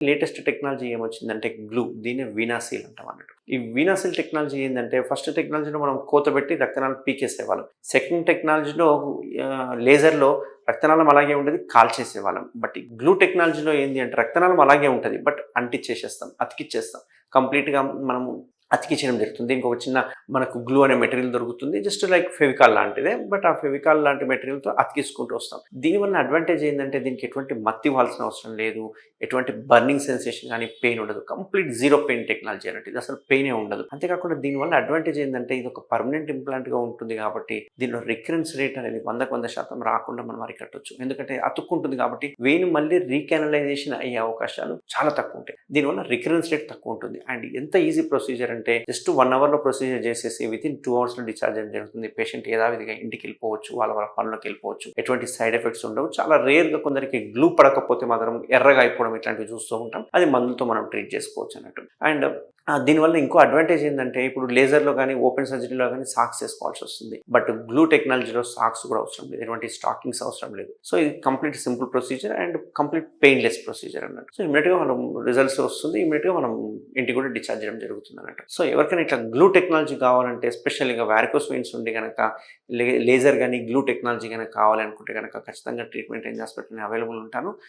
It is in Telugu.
Latest technology ఏమొచ్చిందంటే glue. దీన్నే వీనాసీల్ అంటాం అన్నట్టు. ఈ వీనాసీల్ టెక్నాలజీ ఏందంటే ఫస్ట్ టెక్నాలజీలో మనం కోతబెట్టి రక్తనాళం పీకేసేవాళ్ళం. సెకండ్ టెక్నాలజీలో లేజర్‌లో రక్తనాళం అలాగే ఉండేది, కాల్చేసేవాళ్ళం. బట్ ఈ గ్లూ టెక్నాలజీలో ఏంది అంటే రక్తనాళం అలాగే ఉంటది. బట్ అంటించేసేస్తాం, అతికిచ్చేస్తాం. కంప్లీట్‌గా మనము అతికించడం జరుగుతుంది. దీనికి ఒక చిన్న మనకు గ్లూ అనే మెటీరియల్ దొరుకుతుంది. జస్ట్ లైక్ ఫెవికాల్ లాంటిదే. బట్ ఆ ఫెవికాల్ లాంటి మెటీరియల్‌తో అతికించుకుంటూ వస్తాం. దీనివల్ల అడ్వాంటేజ్ ఏందంటే దీనికి ఎటువంటి మత్తి ఇవ్వాల్సిన అవసరం లేదు. ఎటువంటి బర్నింగ్ సెన్సేషన్ గానీ, పెయిన్ ఉండదు. కంప్లీట్ జీరో పెయిన్ టెక్నాలజీ అన్నట్టు. ఇది అసలు పెయినే ఉండదు. అంతేకాకుండా దీనివల్ల అడ్వాంటేజ్ ఏందంటే ఇది ఒక పర్మనెంట్ ఇంప్లాంట్‌గా ఉంటుంది కాబట్టి దీనిలో రికరెన్స్ రేట్ అనేది 100% రాకుండా మనం అరికట్టొచ్చు. ఎందుకంటే అతుక్కుంటుంది కాబట్టి వెయిన్ మళ్ళీ రీకానలైజేషన్ అయ్యే అవకాశాలు చాలా తక్కువ ఉంటాయి. దీనివల్ల రికరెన్స్ రేట్ తక్కువ ఉంటుంది. అండ్ ఎంత ఈజీ ప్రొసీజర్ అంటే జస్ట్ 1 అవర్‌లో ప్రొసీజర్ చేసేసి వితిన్ 2 అవర్స్‌లో డిశ్చార్జ్ అవ్వడం జరుగుతుంది. పేషెంట్ యథావిధిగా ఇంటికెళ్ళిపోవచ్చు. వాళ్ళ పనులకు వెళ్ళిపోవచ్చు. ఎటువంటి సైడ్ ఎఫెక్ట్స్ ఉండవు. చాలా రేర్‌గా కొందరికి గ్లూ పడకపోతే మాత్రం ఎర్రగా అయిపోవడం ఇట్లాంటివి చూస్తూ ఉంటాం. అది మందులతో మనం ట్రీట్ చేసుకోవచ్చు అన్నట్టు. అండ్ దీనివల్ల ఇంకో అడ్వాంటేజ్ ఏందంటే ఇప్పుడు లేజర్‌లో గానీ, ఓపెన్ సర్జరీలో గానీ సాక్స్ ఏసుకోవాల్సి వస్తుంది. బట్ గ్లూ టెక్నాలజీలో సాక్స్ కూడా అవసరం లేదు. ఎటువంటి స్టాకింగ్స్ అవసరం లేదు. సో ఇది complete simple procedure and complete painless procedure అన్నట్టు. సో ఇమ్మీడియేట్‌గా మనం రిజల్ట్స్ వస్తుంది. ఇమ్మీడియేట్‌గా మనం ఇంటికి కూడా డిశ్చార్జ్ చేయడం జరుగుతుంది అన్నట్టు. సో ఎవరికైనా ఇట్లా గ్లూ టెక్నాలజీ కావాలంటే ఎస్పెషల్‌గా వారికోస్ వెయిన్స్ ఉండి గనక లేజర్ గానీ, గ్లూ టెక్నాలజీ గనక కావాలనుకుంటే గనక ఖచ్చితంగా ట్రీట్మెంట్ రేంజ్ హాస్పిటల్‌ని అవైలబుల్ ఉంటాను.